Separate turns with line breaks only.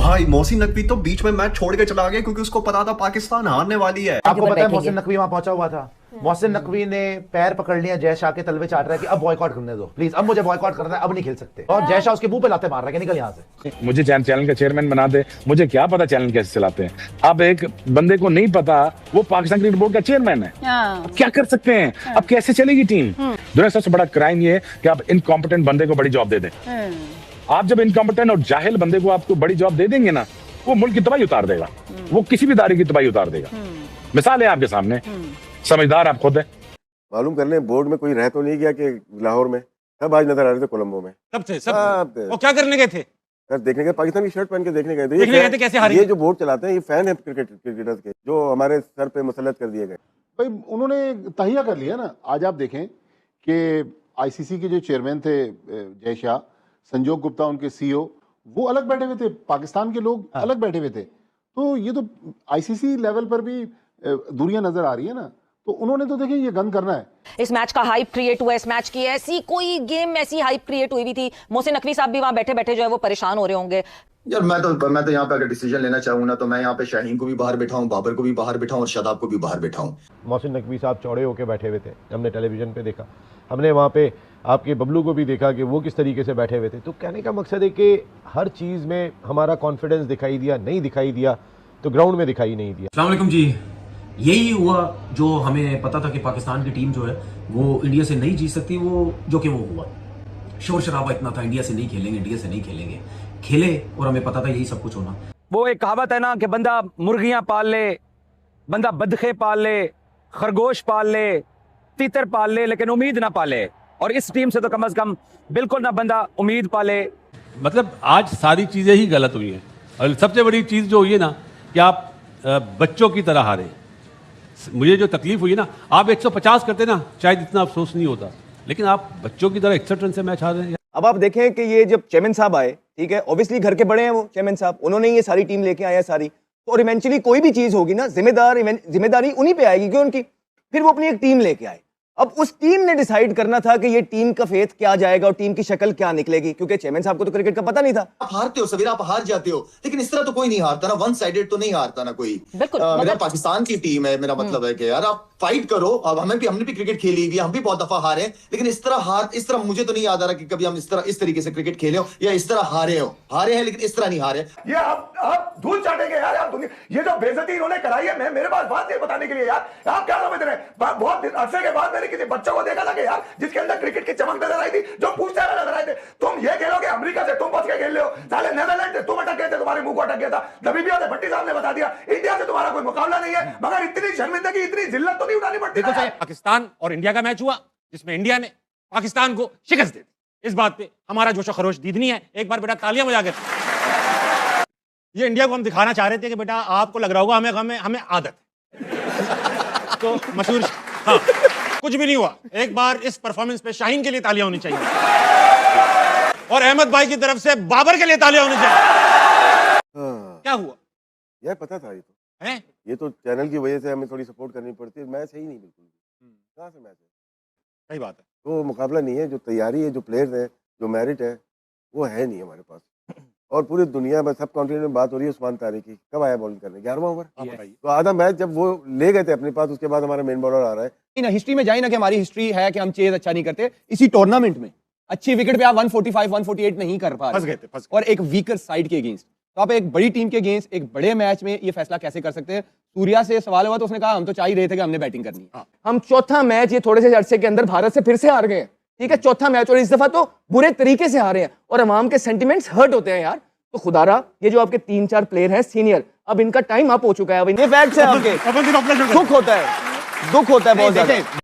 भाई मोहसिन नकवी तो बीच में मैच छोड़ के चला गया क्योंकि उसको पता था पाकिस्तान हारने वाली है।
आपको पता है मोहसिन नकवी वहां पहुंचा हुआ था। मोहसिन नकवी ने पैर पकड़ लिया, जय शाह के तलवे चाट रहा है कि अब बॉयकॉट करने दो प्लीज, अब मुझे बॉयकॉट करना है, अब नहीं खेल सकते। और जय शाह उसके मुंह पे लाते मार रहा है कि निकल यहाँ से।
मुझे चैनल का चेयरमैन बना दे, मुझे क्या पता चैनल कैसे चलाते हैं। अब एक बंदे को नहीं पता वो पाकिस्तान क्रिकेट बोर्ड का चेयरमैन है, अब क्या कर सकते हैं? अब कैसे चलेगी टीम? दुनिया सबसे बड़ा क्राइम ये है कि आप इनकॉम्पिटेंट बंदे को बड़ी जॉब दे दें। आप जब इनकॉम्पिटेंट और जाहिल बंदे को आपको बड़ी जॉब दे देंगे ना, वो मुल्क की तबाही उतार देगा, वो किसी भी इदारे की तबाही उतार देगा। मिसाल है आपके सामने, समझदार आप खुद है।
मालूम कर लें बोर्ड में कोई रह तो नहीं गया कि लाहौर में सब आज नजर आ रहे थे कोलंबो में।
सब थे, सब वो क्या करने गए थे?
सर देखने गए, पाकिस्तान की शर्ट पहन के देखने गए थे।
देखने गए थे कैसे हारे?
ये जो बोर्ड चलाते हैं ये फैन है क्रिकेटर्स के, जो हमारे सर पे मुसल्लत कर दिए गए।
भाई उन्होंने तहिया कर लिया ना। आज आप देखें कि आईसीसी के जो चेयरमैन थे जय शाह, संजोग गुप्ता उनके सीईओ, वो अलग बैठे हुए थे, पाकिस्तान के लोग अलग बैठे हुए थे। तो ये तो आईसीसी लेवल पर भी दूरियां नजर आ रही है ना। तो उन्होंने तो देखें ये गन करना है।
इस मैच का हाइप क्रिएट हुआ, इस मैच की ऐसी कोई गेम ऐसी हाइप क्रिएट हुई भी थी। मोहसिन नकवी साहब भी वहां बैठे बैठे जो है वो परेशान हो रहे होंगे।
यार मैं तो यहाँ पे अगर डिसीजन लेना चाहूँ ना, तो मैं यहाँ पे शाहीन को भी बाहर बैठाऊं, बाबर को भी बाहर बैठाऊं और शादाब को भी बाहर बैठाऊं।
मोहसिन नकवी साहब चौड़े होकर बैठे हुए थे, हमने टेलीविजन पे देखा, हमने वहाँ पे आपके बबलू को भी देखा कि वो किस तरीके से बैठे हुए थे। तो कहने का मकसद है कि हर चीज़ में हमारा कॉन्फिडेंस दिखाई दिया, नहीं दिखाई दिया तो ग्राउंड में दिखाई नहीं दिया।
अस्सलाम वालेकुम जी, यही हुआ जो हमें पता था कि पाकिस्तान की टीम जो है वो इंडिया से नहीं जीत सकती, वो जो कि वो हुआ। शोर शराबा इतना था, इंडिया से नहीं खेलेंगे, इंडिया से नहीं खेलेंगे, खेले और हमें पता था यही सब कुछ होना।
वो एक कहावत है ना कि बंदा मुर्गियां पाल ले, बंदा बदखे पाल ले, खरगोश पाल ले, तीतर पाल ले, लेकिन उम्मीद ना पाले। और इस टीम से तो कम से कम बिल्कुल ना बंदा उम्मीद पाले।
मतलब आज सारी चीजें ही गलत हुई हैं और सबसे बड़ी चीज जो हुई है ना कि आप बच्चों की तरह हारे। मुझे जो तकलीफ हुई ना, आप 150 करते ना शायद इतना अफसोस नहीं होता, लेकिन आप बच्चों की तरह 61 रन से मैच हार रहे हैं।
अब आप देखें कि ये जब चेयरमैन साहब आए, ठीक है, ऑब्वियसली घर के बड़े हैं वो चेयरमैन साहब, उन्होंने ये सारी टीम लेके आया सारी, तो और इवेंचुअली कोई भी चीज होगी ना, जिम्मेदारी उन्हीं पे आएगी क्यों उनकी। फिर वो अपनी एक टीम लेके आए। अब उस टीम ने डिसाइड करना था कि ये टीम का फेथ क्या जाएगा और टीम की शक्ल क्या निकलेगी, क्योंकि चेयरमैन साहब को तो क्रिकेट का पता नहीं था।
आप हारते हो सवेरा, आप हार जाते हो, लेकिन इस तरह तो कोई नहीं हारता ना, वन साइडेड तो नहीं हारता ना कोई। मेरा पाकिस्तान की टीम है, मेरा मतलब है कि यार आप फाइट करो। अब हमने भी क्रिकेट खेली हुई है, हम भी बहुत दफा हारे हैं, लेकिन इस तरह मुझे तो नहीं याद आ रहा कि कभी हम इस तरीके से क्रिकेट खेले हो या इस तरह हारे हैं, लेकिन इस तरह नहीं हारे।
ये आप धूल चाटेंगे यार, आप ये जो बेइज्जती इन्होंने कराई है, मेरे पास बात नहीं बताने के लिए यार। आप क्या समझ रहे हैं? बहुत अरसे के बाद मैंने किसी बच्चों को देखा था कि यार जिसके अंदर क्रिकेट की चमक नजर आई थी, जो पूछते हुए नजर आए थे। तुम ये खेलोगे अमेरिका से, तुम बच के खेल रहे हो, साले नीदरलैंड से तुम अटक गए थे, तुम्हारे मुंह को अटक गया था। नबीबिया से भट्टी साहब ने बता दिया इंडिया से तुम्हारा कोई मुकाबला नहीं है, मगर इतनी शर्मिंदगी, इतनी जिल्लत तो नहीं उठानी पड़ती।
देखो चाहे पाकिस्तान और इंडिया का मैच हुआ जिसमें इंडिया ने पाकिस्तान को शिकस्त दे दी, इस बात पे हमारा जोशो खरोश दीदनी है। एक बार बेटा तालियां बजा के, ये इंडिया को हम दिखाना चाह रहे थे कि बेटा आपको लग रहा होगा हमें आदत है। तो मशहूर, हाँ, कुछ भी नहीं हुआ। एक बार इस परफॉर्मेंस पे शाहीन के लिए तालियां होनी चाहिए और अहमद भाई की तरफ से बाबर के लिए तालियां होनी चाहिए। क्या हुआ
यार? पता था ये तो
है,
ये तो चैनल की वजह से हमें थोड़ी सपोर्ट करनी पड़ती है। मैच है ही नहीं बिल्कुल, कहाँ से मैच है?
सही बात है,
तो मुकाबला नहीं है, जो तैयारी है, जो प्लेयर्स है, जो मेरिट है, वो है नहीं हमारे पास। और पूरी दुनिया में सब कॉन्टिनेंट में बात हो रही है उस्मान तारिक की, कब आया बॉलिंग करने? 11वां ओवर। तो आधा मैच जब वो ले गए थे अपने पास, उसके बाद हमारा मेन बॉलर आ रहा है।
हिस्ट्री में जाए ना कि हमारी हिस्ट्री है कि हम चेज अच्छा नहीं करते। इसी टूर्नामेंट में अच्छी विकेट पे आप 145 148 नहीं कर पा रहे और एक वीकर साइड के अगेंस्ट। तो आप एक बड़ी टीम के अगेंस्ट एक बड़े मैच में ये फैसला कैसे कर सकते हैं? सूर्या से सवाल हुआ तो उसने कहा हम तो चाह ही रहे थे कि हमने बैटिंग करनी है। हम चौथा मैच ये थोड़े से अरसे के अंदर भारत से फिर से हार गए, ठीक है, चौथा मैच, और इस दफा तो बुरे तरीके से हारे हैं और अवाम के सेंटिमेंट्स हर्ट होते हैं यार। तो खुदारा ये जो आपके 3-4 प्लेयर हैं सीनियर, अब इनका टाइम अप हो चुका है, अब ये फैक्ट्स है आपके। दुख होता है बहुत ज्यादा।